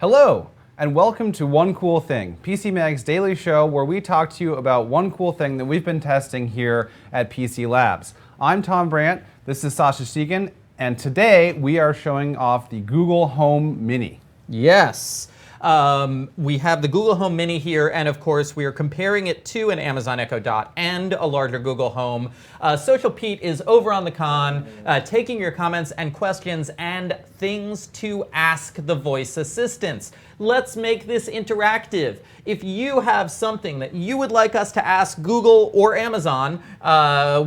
Hello, and welcome to One Cool Thing, PC Mag's daily show where we talk to you about one cool thing that we've been testing here at PC Labs. I'm Tom Brandt, this is Sasha Stegan, and today we are showing off the Google Home Mini. Yes. We have the Google Home Mini here, and of course we are comparing it to an Amazon Echo Dot and a larger Google Home. Social Pete is over on the con, taking your comments and questions and things to ask the voice assistants. Let's make this interactive. If you have something that you would like us to ask Google or Amazon,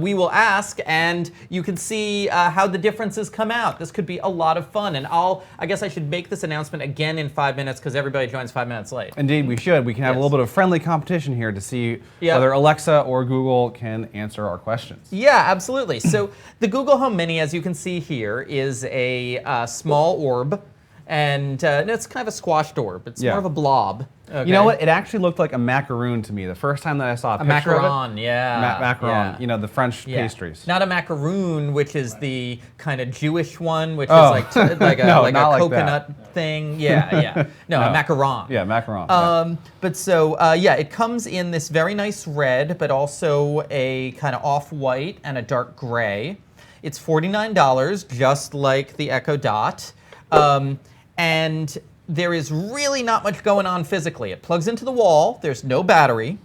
we will ask, and you can see how the differences come out. This could be a lot of fun, and I guess I should make this announcement again in 5 minutes because everybody joins 5 minutes late. Indeed, we should. We can have a little bit of friendly competition here to see whether Alexa or Google can answer our questions. Yeah, absolutely. So the Google Home Mini, as you can see here, is a small orb. And it's kind of a squashed orb. It's more of a blob. Okay. You know what? It actually looked like a macaroon to me the first time that I saw a picture of it. Macaron, yeah. Macaron, yeah. You know, the French pastries. Not a macaroon, which is the kind of Jewish one, which is like a coconut thing. Yeah. No, a macaron. Yeah, macaron. But so, it comes in this very nice red, but also a kind of off-white and a dark gray. It's $49, just like the Echo Dot. And there is really not much going on physically. It plugs into the wall. There's no battery.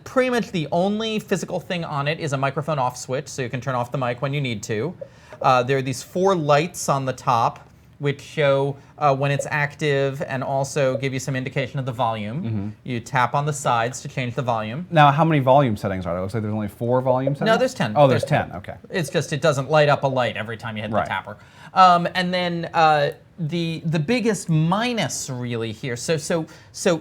Pretty much the only physical thing on it is a microphone off switch, so you can turn off the mic when you need to. There are these 4 lights on the top, which show when it's active and also give you some indication of the volume. Mm-hmm. You tap on the sides to change the volume. Now, how many volume settings are there? It looks like there's only 4 volume settings? No, there's 10. Oh, there's 10, okay. It's just, it doesn't light up a light every time you hit the tapper. And then the biggest minus really here, so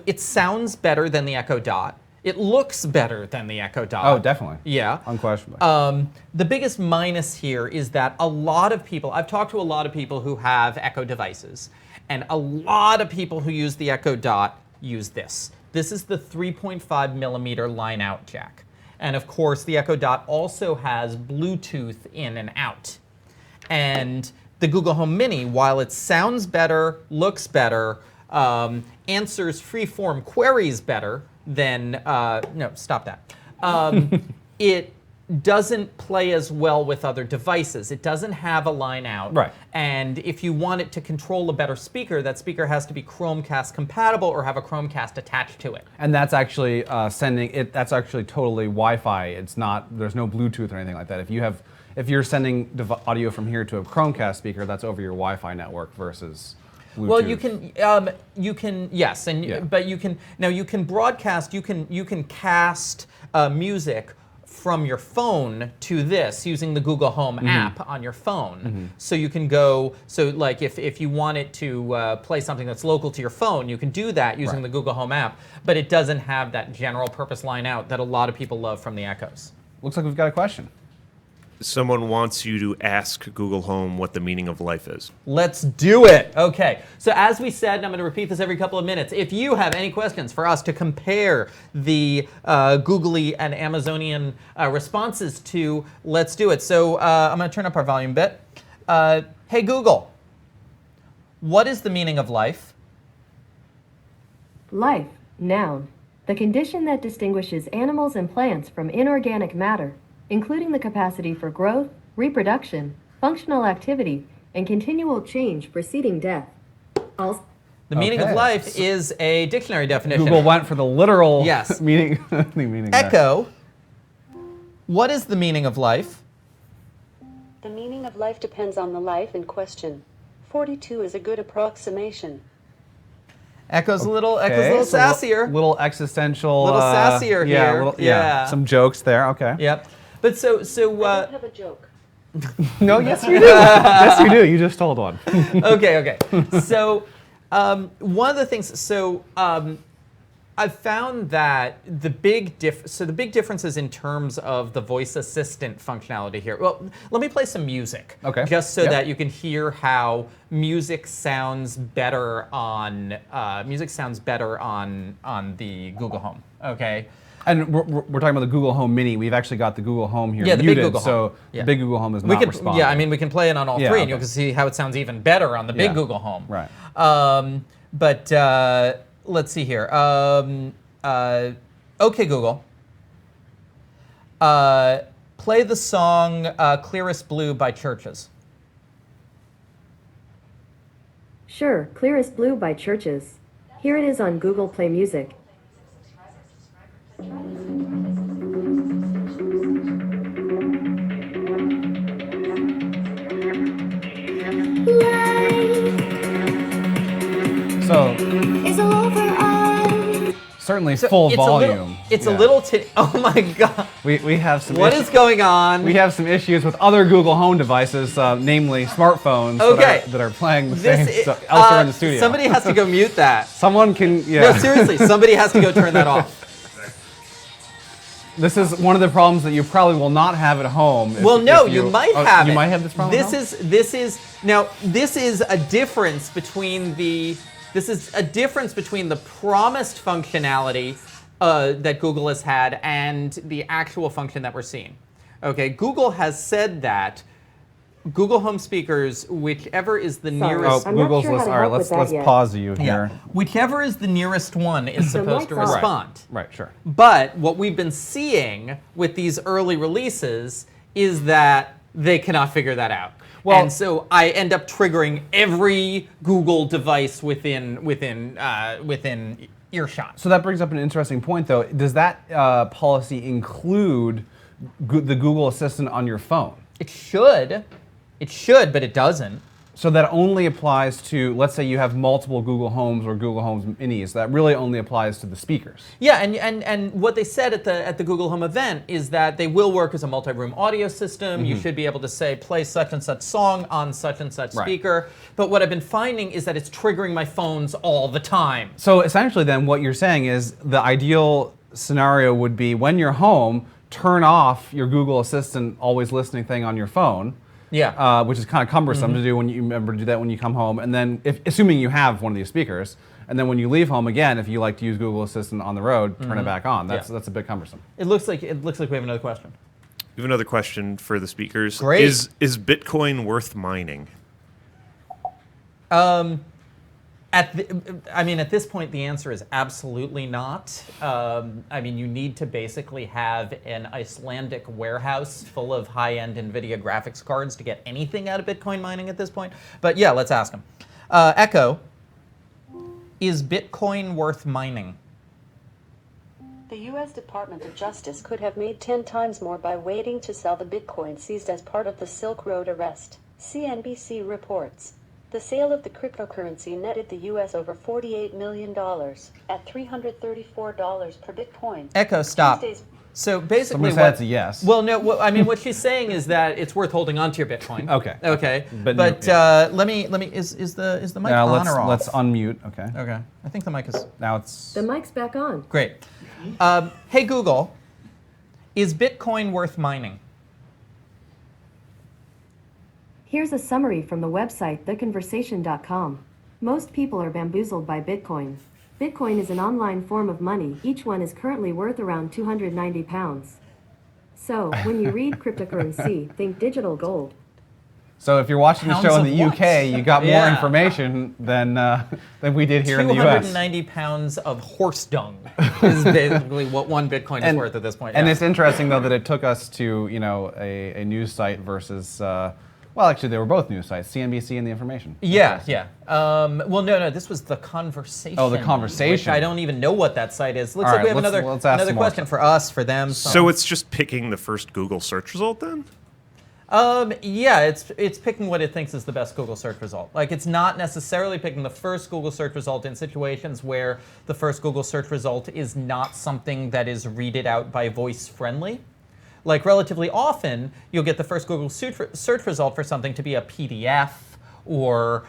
it sounds better than the Echo Dot. It looks better than the Echo Dot. Oh, definitely. Yeah. Unquestionably. The biggest minus here is that a lot of people, I've talked to a lot of people who have Echo devices, and a lot of people who use the Echo Dot use this. This is the 3.5 millimeter line out jack. And of course, the Echo Dot also has Bluetooth in and out. And the Google Home Mini, while it sounds better, looks better, answers free-form queries better than, no, stop that. It doesn't play as well with other devices. It doesn't have a line out. Right. And if you want it to control a better speaker, that speaker has to be Chromecast compatible or have a Chromecast attached to it. And that's actually that's actually totally Wi-Fi. It's not, there's no Bluetooth or anything like that. If you're sending audio from here to a Chromecast speaker, that's over your Wi-Fi network versus Bluetooth. Well, you can, yes, and but you can broadcast. You can cast music from your phone to this using the Google Home app on your phone. So you can go. So like if you want it to play something that's local to your phone, you can do that using the Google Home app. But it doesn't have that general purpose line out that a lot of people love from the Echoes. Looks like we've got a question. Someone wants you to ask Google Home what the meaning of life is. Let's do it. Okay, so as we said, and I'm going to repeat this every couple of minutes, if you have any questions for us to compare the googly and Amazonian responses to, let's do it. So I'm going to turn up our volume a bit. Hey Google, what is the meaning of life? Life, noun, the condition that distinguishes animals and plants from inorganic matter, including the capacity for growth, reproduction, functional activity, and continual change preceding death. The meaning of life is a dictionary definition. Google went for the literal meaning. meaning Echo, what is the meaning of life? The meaning of life depends on the life in question. 42 is a good approximation. Echo's a little sassier. Little existential. Little sassier here. Yeah, some jokes there. Okay. Yep. But so I don't have a joke. No, yes you do. Yes you do. You just told one. Okay. So one of the things. So I've found that the big differences in terms of the voice assistant functionality here. Well, let me play some music. Okay. Just so that you can hear how music sounds better on the Google Home. Okay. And we're talking about the Google Home Mini. We've actually got the Google Home here muted, the big Google Home. So the big Google Home is not responding. Yeah, I mean, we can play it on all three, and you can see how it sounds even better on the big Google Home. Right. But let's see here. Okay, Google. Play the song Clearest Blue by Churches. Sure, Clearest Blue by Churches. Here it is on Google Play Music. So certainly full volume. It's a little. Oh my God! We have some. What is going on? We have some issues with other Google Home devices, namely smartphones, Okay. that are playing the This same i- stuff elsewhere in the studio. Somebody has to go mute that. Someone can. Yeah. No, seriously, somebody has to go turn that off. This is one of the problems that you probably will not have at home. Well, no, you might have it. You might have this problem. This is a difference between the promised functionality that Google has had and the actual function that we're seeing. Okay, Google has said that Google Home speakers, whichever is the nearest. I'm not Google's sure how list. to All right, help let's with that yet. pause you here. Whichever is the nearest one is supposed to mic's off. respond. Right, sure. But what we've been seeing with these early releases is that they cannot figure that out. Well- And so I end up triggering every Google device within earshot. So that brings up an interesting point, though. Does that policy include the Google Assistant on your phone? It should, but it doesn't. So that only applies to, let's say you have multiple Google Homes or Google Homes Minis. That really only applies to the speakers. Yeah, and what they said at the Google Home event is that they will work as a multi-room audio system. You should be able to say play such and such song on such and such Right. speaker. But what I've been finding is that it's triggering my phones all the time. So essentially then what you're saying is the ideal scenario would be when you're home, turn off your Google Assistant always listening thing on your phone. Yeah. Which is kind of cumbersome to do when you remember to do that when you come home, and then assuming you have one of these speakers, and then when you leave home again, if you like to use Google Assistant on the road, turn it back on. That's a bit cumbersome. It looks like we have another question. We have another question for the speakers. Great. Is Bitcoin worth mining? At this point, the answer is absolutely not. You need to basically have an Icelandic warehouse full of high-end NVIDIA graphics cards to get anything out of Bitcoin mining at this point. But yeah, let's ask him. Echo, is Bitcoin worth mining? The U.S. Department of Justice could have made 10 times more by waiting to sell the Bitcoin seized as part of the Silk Road arrest, CNBC reports. The sale of the cryptocurrency netted the U.S. over $48 million at $334 per Bitcoin. Echo, stop. Tuesday's- So basically, Somebody said it's a yes. Well, no. What she's saying is that it's worth holding onto your Bitcoin. Okay. Okay. But But no, let me. Is the mic Now on or off? let's unmute. Okay. Okay. I think the mic is Now it's. The mic's back on. great. Hey Google, is Bitcoin worth mining? Here's a summary from the website theconversation.com. Most people are bamboozled by Bitcoin. Bitcoin is an online form of money. Each one is currently worth around 290 pounds. So, when you read cryptocurrency, think digital gold. So if you're watching the Pounds show in of the what? UK, you got more Yeah. information than we did here in the US. 290 pounds of horse dung is basically what one Bitcoin is worth at this point. And yeah. it's interesting though that it took us to a news site versus well, actually they were both news sites, CNBC and The Information. Yeah, yeah. Well, no, this was The Conversation. Oh, The Conversation. Which I don't even know what that site is. Looks All like we right, have let's ask another some more question stuff. for us, for them. So it's just picking the first Google search result then? Yeah, it's picking what it thinks is the best Google search result. Like, it's not necessarily picking the first Google search result in situations where the first Google search result is not something that is readed out by voice friendly. Like, relatively often, you'll get the first Google search result for something to be a PDF or,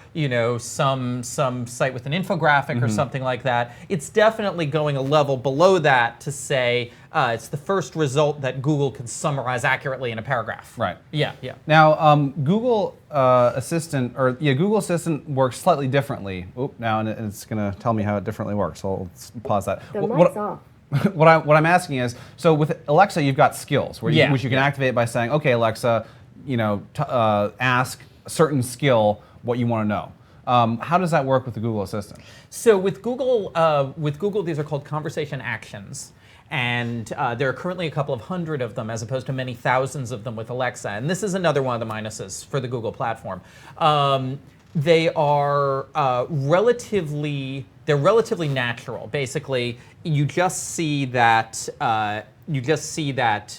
some site with an infographic or something like that. It's definitely going a level below that to say it's the first result that Google can summarize accurately in a paragraph. Right. Yeah, yeah. Now, Google Assistant, Google Assistant works slightly differently. Now it's going to tell me how it differently works. So let's pause that. The mic's off. What I'm asking is, so with Alexa, you've got skills which you can activate by saying, okay, Alexa, ask a certain skill what you want to know. How does that work with the Google Assistant? So with Google, these are called conversation actions. And there are currently a couple of hundred of them as opposed to many thousands of them with Alexa. And this is another one of the minuses for the Google platform. They are relatively natural. Basically, you just see that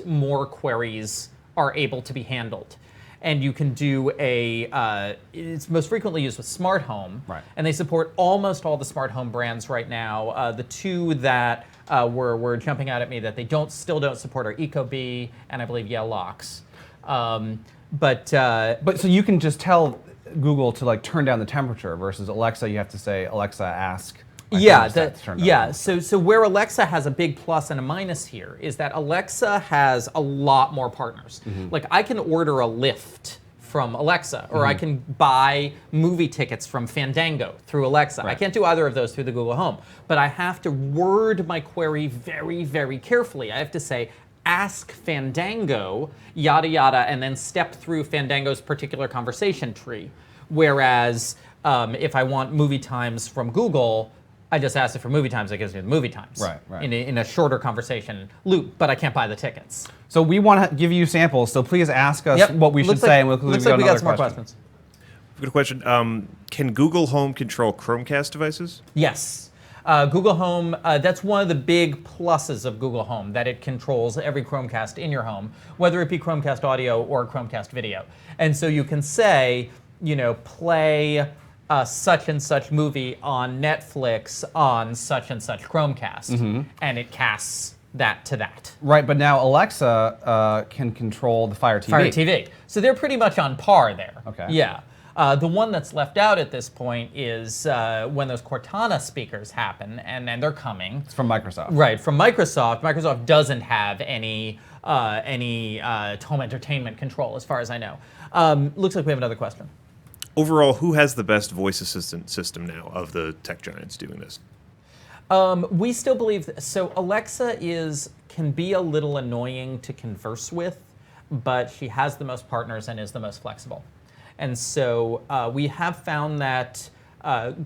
more queries are able to be handled. And you can do it's most frequently used with smart home. Right. And they support almost all the smart home brands right now. The two that were jumping out at me that they still don't support are Ecobee and I believe Yellox. But so you can just tell Google to like turn down the temperature versus Alexa, you have to say, Alexa, ask. So where Alexa has a big plus and a minus here is that Alexa has a lot more partners. Like I can order a Lyft from Alexa, or I can buy movie tickets from Fandango through Alexa. Right. I can't do either of those through the Google Home, but I have to word my query very, very carefully. I have to say, ask Fandango, yada yada, and then step through Fandango's particular conversation tree. Whereas if I want movie times from Google, I just ask it for movie times, it gives me the movie times. Right. In a shorter conversation loop, but I can't buy the tickets. So we want to give you samples, so please ask us what we should say, and we'll looks like we got some more questions. Good question. Can Google Home control Chromecast devices? Yes. Google Home, that's one of the big pluses of Google Home, that it controls every Chromecast in your home, whether it be Chromecast audio or Chromecast video. And so you can say, play such and such movie on Netflix on such and such Chromecast, and it casts that to that. Right, but now Alexa can control the Fire TV. Fire TV. So they're pretty much on par there. Okay. Yeah. The one that's left out at this point is when those Cortana speakers happen, and they're coming. It's from Microsoft. Right, from Microsoft. Microsoft doesn't have any home entertainment control, as far as I know. Looks like we have another question. Overall, who has the best voice assistant system now of the tech giants doing this? We still believe so. Alexa can be a little annoying to converse with, but she has the most partners and is the most flexible. And so we have found that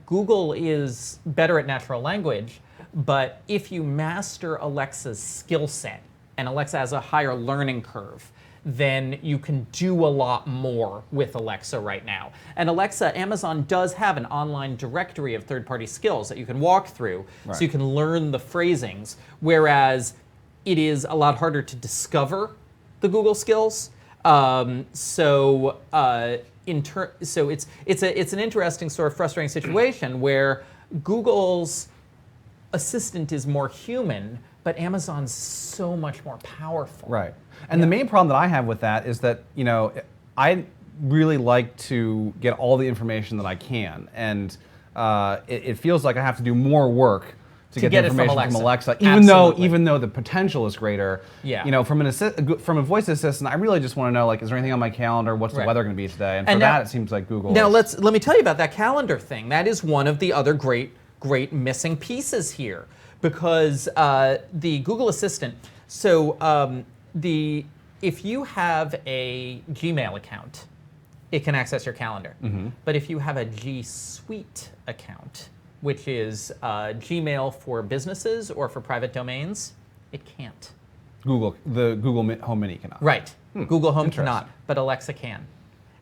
Google is better at natural language, but if you master Alexa's skill set, and Alexa has a higher learning curve, then you can do a lot more with Alexa right now. And Alexa, Amazon does have an online directory of third-party skills that you can walk through, so you can learn the phrasings, whereas it is a lot harder to discover the Google skills. So it's an interesting sort of frustrating situation where Google's assistant is more human, but Amazon's so much more powerful. Right. And the main problem that I have with that is that, I really like to get all the information that I can. And it feels like I have to do more work to get the information from Alexa, even though the potential is greater. Yeah. From a voice assistant, I really just want to know, is there anything on my calendar? What's the weather going to be today? And for that, it seems like Google. Now let me tell you about that calendar thing. That is one of the other great missing pieces here, because the Google Assistant. So if you have a Gmail account, it can access your calendar. But if you have a G Suite account, which is Gmail for businesses or for private domains, it can't. The Google Home Mini cannot. Right. Google Home cannot, but Alexa can.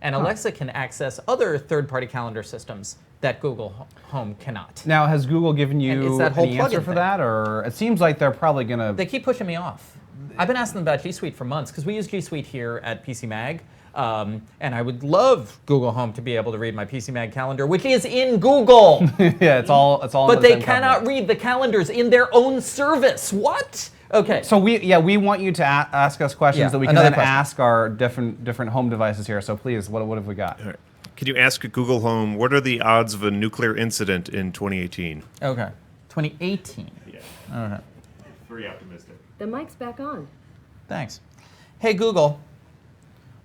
And Alexa can access other third-party calendar systems that Google Home cannot. Now, has Google given you any answer for thing. that? Or it seems like they're probably going to... They keep pushing me off. I've been asking them about G Suite for months, because we use G Suite here at PC Mag. And I would love Google Home to be able to read my PC Mag calendar, which is in Google. Yeah, it's all. But they cannot read the calendars in their own service. What? Okay. So we want you to ask us questions that we can then ask our different home devices here. So please, what have we got? All right. Can you ask Google Home, what are the odds of a nuclear incident in 2018? Okay. 2018. Yeah. All right. Very optimistic. The mic's back on. Thanks. Hey Google,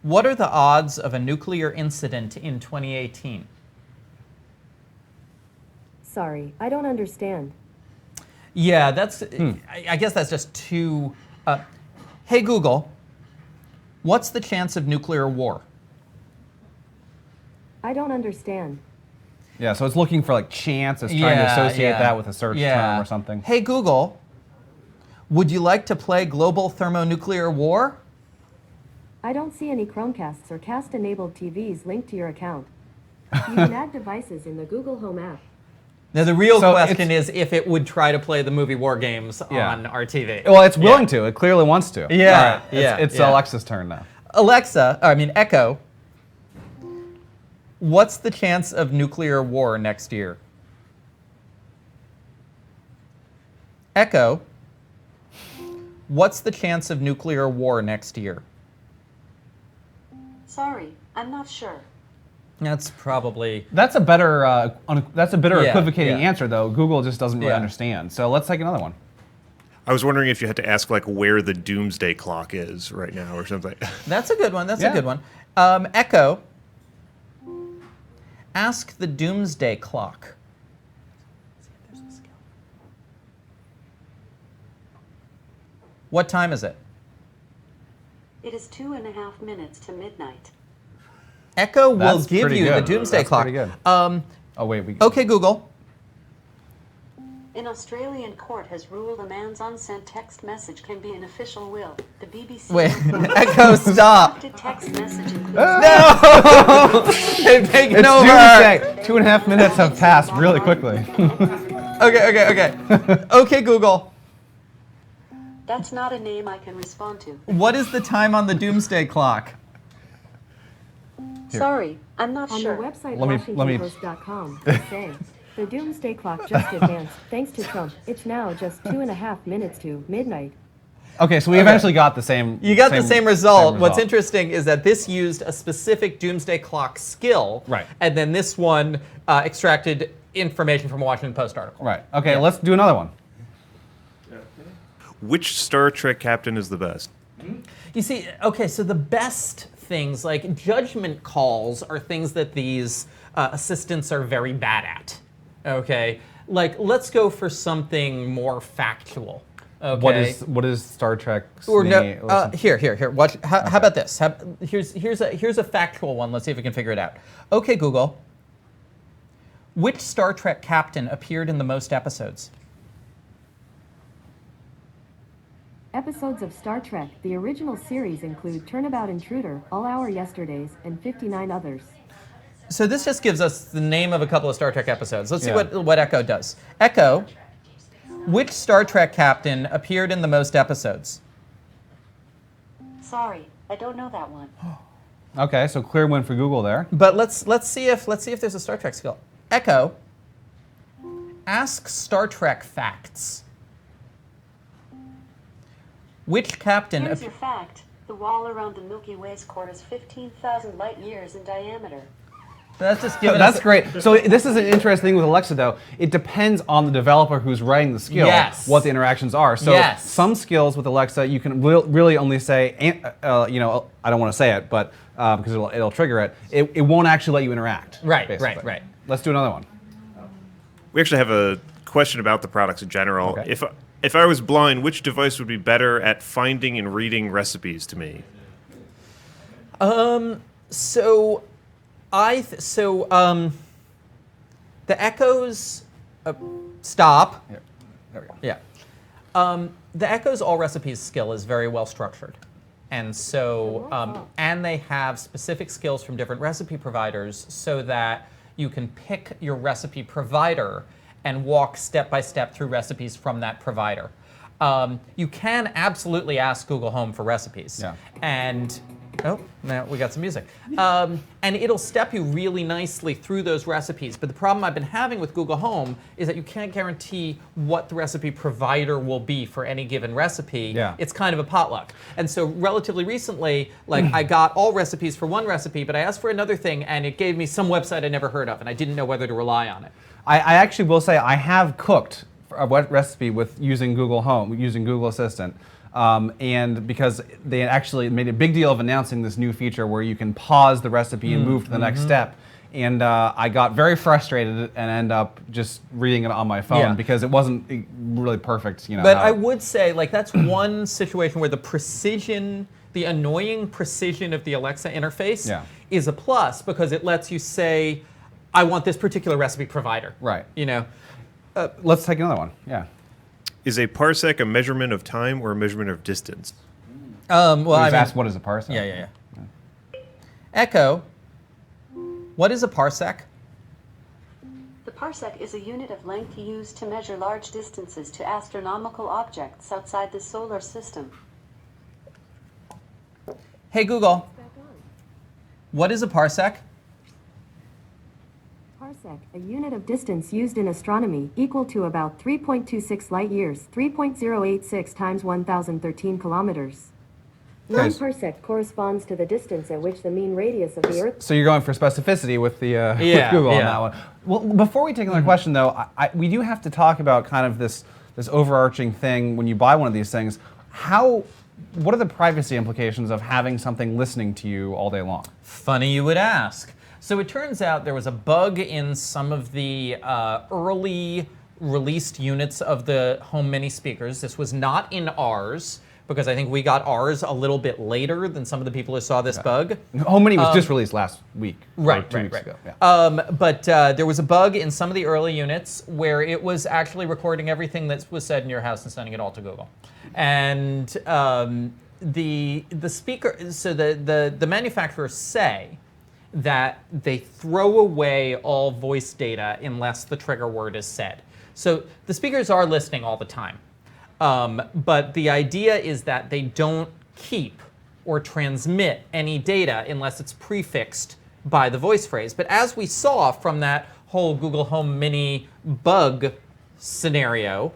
what are the odds of a nuclear incident in 2018? Sorry, I don't understand. Yeah, that's. I guess that's just too. Hey Google, what's the chance of nuclear war? I don't understand. Yeah, so it's looking for like chance. It's trying to associate that with a search term or something. Hey Google, would you like to play global thermonuclear war? I don't see any Chromecasts or cast-enabled TVs linked to your account. You can add devices in the Google Home app. Now the real So question is if it would try to play the movie War Games on our TV. Well, it's willing to. It clearly wants to. Yeah, All right. It's Alexa's turn now. Echo, what's the chance of nuclear war next year? Echo, what's the chance of nuclear war next year? Sorry, I'm not sure. That's probably... That's a better equivocating yeah. answer, though. Google just doesn't really Yeah. understand. So let's take another one. I was wondering if you had to ask like where the doomsday clock is right now or something. That's a good one. That's a Yeah. good one. Echo, ask the doomsday clock. What time is it? It is 2.5 minutes to midnight. Echo will That's give pretty you the good. doomsday That's clock. pretty good. Um, Oh, wait. okay, Google. An Australian court has ruled a man's unsent text message can be an official will. The BBC. Wait, Echo, stop. The text message includes They've taken It's over. doomsday. 2.5 minutes have passed really quickly. Okay. Okay, Google. That's not a name I can respond to. What is the time on the doomsday clock? Sorry, I'm not On sure. the website Let me- WashingtonPost.com, they say, the doomsday clock just advanced. Thanks to Trump, it's now just 2.5 minutes to midnight. Okay, so we eventually got the same. You got the same result. What's result. interesting is that this used a specific doomsday clock skill. Right. And then this one extracted information from a Washington Post article. Right. Okay, let's do another one. Which Star Trek captain is the best? You see, okay, so the best things, like judgment calls, are things that these assistants are very bad at. Okay? Like, let's go for something more factual. Okay? What is Star Trek's Or name? no, here. Watch. How about this? Here's a factual one. Let's see if we can figure it out. Okay, Google. Which Star Trek captain appeared in the most episodes? Episodes of Star Trek, the original series include Turnabout Intruder, All Our Yesterdays, and 59 others. So this just gives us the name of a couple of Star Trek episodes. Let's see Yeah. what Echo does. Echo, which Star Trek captain appeared in the most episodes? Sorry, I don't know that one. Okay, so clear win for Google there. But let's see if there's a Star Trek skill. Echo, ask Star Trek facts. Which captain? Here's your fact. The wall around the Milky Way's core is 15,000 light years in diameter. That's just giving That's us. great. So this is an interesting thing with Alexa, though. It depends on the developer who's writing the skill, Yes. what the interactions are. So Yes. some skills with Alexa, you can really only say, I don't want to say it, but because it'll trigger it. It won't actually let you interact. Right. basically. Let's do another one. We actually have a question about the products in general. Okay. If I was blind, which device would be better at finding and reading recipes to me? So, the Echo's stop. Here, there we go. Yeah. The Echo's all recipes skill is very well structured. And so, and they have specific skills from different recipe providers so that you can pick your recipe provider and walk step by step through recipes from that provider. You can absolutely ask Google Home for recipes. Yeah. And, oh, now we got some music. And it'll step you really nicely through those recipes. But the problem I've been having with Google Home is that you can't guarantee what the recipe provider will be for any given recipe. Yeah. It's kind of a potluck. And so relatively recently, like I got all recipes for one recipe, but I asked for another thing and it gave me some website I never heard of and I didn't know whether to rely on it. I actually will say I have cooked a wet recipe with using Google Home, using Google Assistant. And because they actually made a big deal of announcing this new feature where you can pause the recipe and move to the next step. And I got very frustrated and ended up just reading it on my phone because it wasn't really perfect. But I would say, like, that's one situation where the precision, the annoying precision of the Alexa interface is a plus because it lets you say, I want this particular recipe provider. Right. You know. Let's take another one. Yeah. Is a parsec a measurement of time or a measurement of distance? Well, I He's mean, asked what is a parsec? yeah. Echo, what is a parsec? The parsec is a unit of length used to measure large distances to astronomical objects outside the solar system. Hey Google, what is a parsec? Parsec, a unit of distance used in astronomy, equal to about 3.26 light years, 3.086 times 1013 kilometers. One Guys. parsec corresponds to the distance at which the mean radius of the Earth. So you're going for specificity with the with Yeah, Google on yeah. that one. Well, before we take another question though, we do have to talk about kind of this overarching thing when you buy one of these things. What are the privacy implications of having something listening to you all day long? Funny you would ask. So it turns out there was a bug in some of the early released units of the home mini speakers. This was not in ours, because I think we got ours a little bit later than some of the people who saw this bug. Home Mini was just released last week. or 2 weeks ago. Yeah. But there was a bug in some of the early units where it was actually recording everything that was said in your house and sending it all to Google. And the speaker, so the manufacturers say that they throw away all voice data unless the trigger word is said. So the speakers are listening all the time. But the idea is that they don't keep or transmit any data unless it's prefixed by the voice phrase. But as we saw from that whole Google Home Mini bug scenario,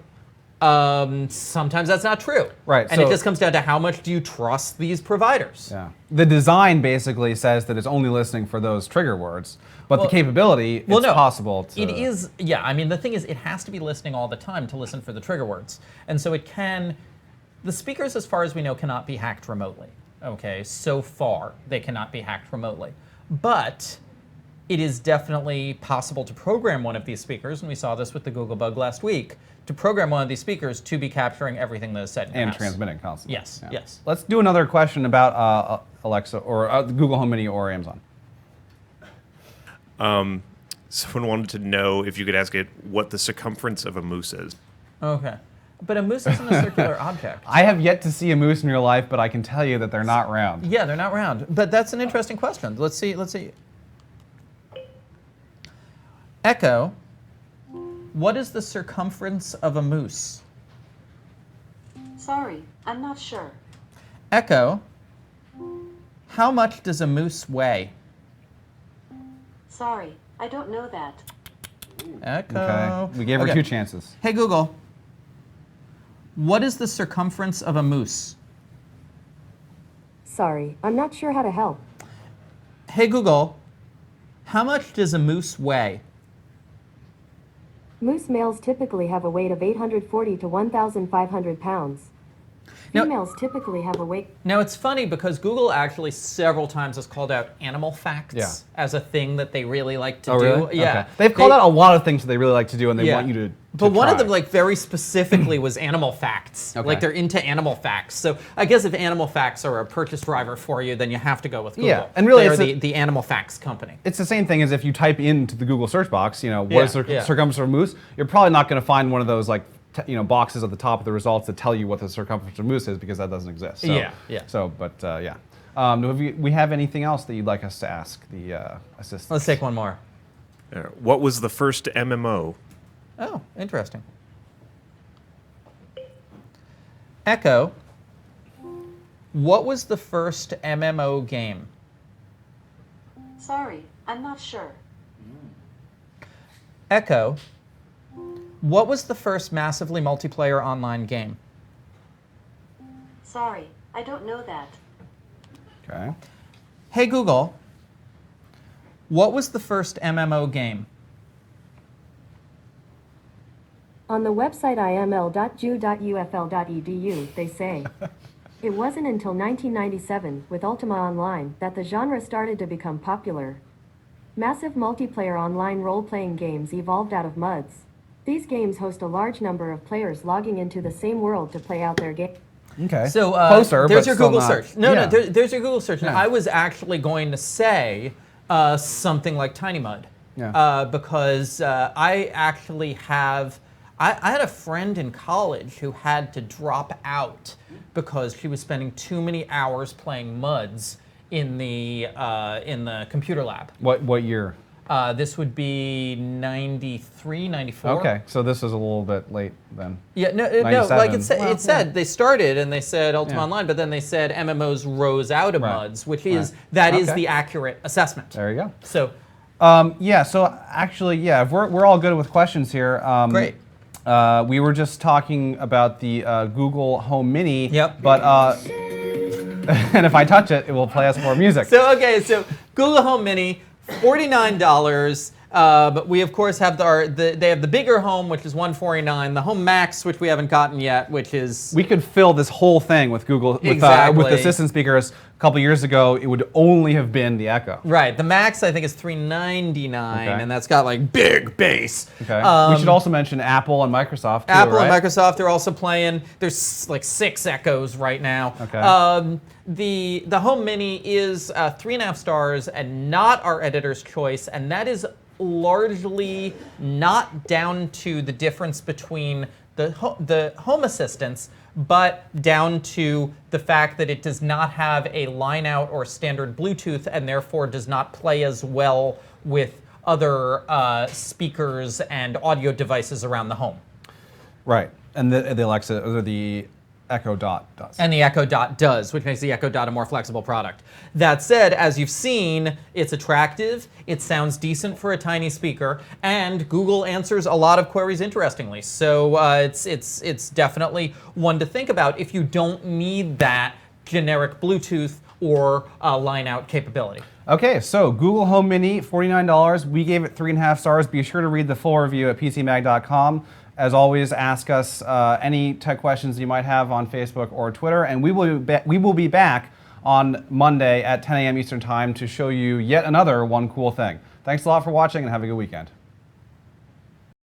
sometimes that's not true. Right, And it so- just comes down to how much do you trust these providers? Yeah. The design basically says that it's only listening for those trigger words, but the capability, it's possible to... It is, yeah, I mean, the thing is, it has to be listening all the time to listen for the trigger words. And so it can, the speakers, as far as we know, cannot be hacked remotely. Okay, so far, they cannot be hacked remotely. But it is definitely possible to program one of these speakers, and we saw this with the Google bug last week, to program one of these speakers to be capturing everything that is said in your and house. transmitting constantly. Yes, yes. Let's do another question about Alexa or the Google Home Mini or Amazon. Someone wanted to know if you could ask it what the circumference of a moose is. Okay. But a moose isn't a circular object. I have yet to see a moose in real life, but I can tell you that they're not round. Yeah, they're not round. But that's an interesting question. Let's see. Echo, what is the circumference of a moose? Sorry, I'm not sure. Echo, how much does a moose weigh? Sorry, I don't know that. Echo. Okay. We gave her Okay. 2 chances. Hey Google, what is the circumference of a moose? Sorry, I'm not sure how to help. Hey Google, how much does a moose weigh? Moose males typically have a weight of 840 to 1,500 pounds. Now- Females typically have a weight. Now it's funny because Google actually several times has called out animal facts Yeah. as a thing that they really like to Oh, do. really? Yeah. Okay. They've called out a lot of things that they really like to do, and they Yeah. want you to But one of try. them, like very specifically, was animal facts. Okay. Like they're into animal facts. So I guess if animal facts are a purchase driver for you, then you have to go with Google. Yeah, and really they're it's the animal facts company. It's the same thing as if you type into the Google search box, what Yeah, is yeah. circumference of a moose? You're probably not going to find one of those boxes at the top of the results that tell you what the circumference of a moose is, because that doesn't exist. So, Yeah, yeah. So, but yeah. Do we have anything else that you'd like us to ask the assistant? Let's take one more. What was the first MMO? Oh, interesting. Echo, what was the first MMO game? Sorry, I'm not sure. Echo, what was the first massively multiplayer online game? Sorry, I don't know that. Okay. Hey Google, what was the first MMO game? On the website iml.ju.ufl.edu, they say, it wasn't until 1997, with Ultima Online, that the genre started to become popular. Massive multiplayer online role-playing games evolved out of MUDs. These games host a large number of players logging into the same world to play out their game. Okay. So closer, there's but your still Google not- search. No, Yeah. there's your Google search. And Yeah. I was actually going to say something like Tiny Mud. Yeah. Because I actually have. I had a friend in college who had to drop out because she was spending too many hours playing MUDs in the computer lab. What year? This would be 93, 94. Okay, so this is a little bit late then. Yeah, no, like it Well, said they started and they said Ultima Yeah. Online, but then they said MMOs rose out of Right. MUDs, which is Right. is Okay. the accurate assessment. There you go. So Yeah, so actually, yeah, if we're all good with questions here. Great. We were just talking about the Google Home Mini. Yep. But and if I touch it, it will play us more music. So Google Home Mini, $49. But we of course have they have the bigger Home, which is $149. The Home Max, which we haven't gotten yet, which is We could fill this whole thing with Google with Exactly. assistant speakers. A couple years ago, it would only have been the Echo. right. The Max I think is $399, Okay. and that's got like big bass. Okay. We should also mention Apple and Microsoft too, Apple right? and Microsoft are also playing. There's like 6 Echoes right now. Okay. The Home Mini is 3.5 stars and not our editor's choice, and that is largely not down to the difference between the Home Assistants, but down to the fact that it does not have a line out or standard Bluetooth, and therefore does not play as well with other speakers and audio devices around the home. Right. And the Alexa or the Echo Dot does. And the Echo Dot does, which makes the Echo Dot a more flexible product. That said, as you've seen, it's attractive, it sounds decent for a tiny speaker, and Google answers a lot of queries interestingly. So it's definitely one to think about if you don't need that generic Bluetooth or line out capability. Okay, so Google Home Mini, $49. We gave it 3.5 stars. Be sure to read the full review at pcmag.com. As always, ask us any tech questions you might have on Facebook or Twitter, and we will be back on Monday at 10 a.m. Eastern Time to show you yet another one cool thing. Thanks a lot for watching, and have a good weekend.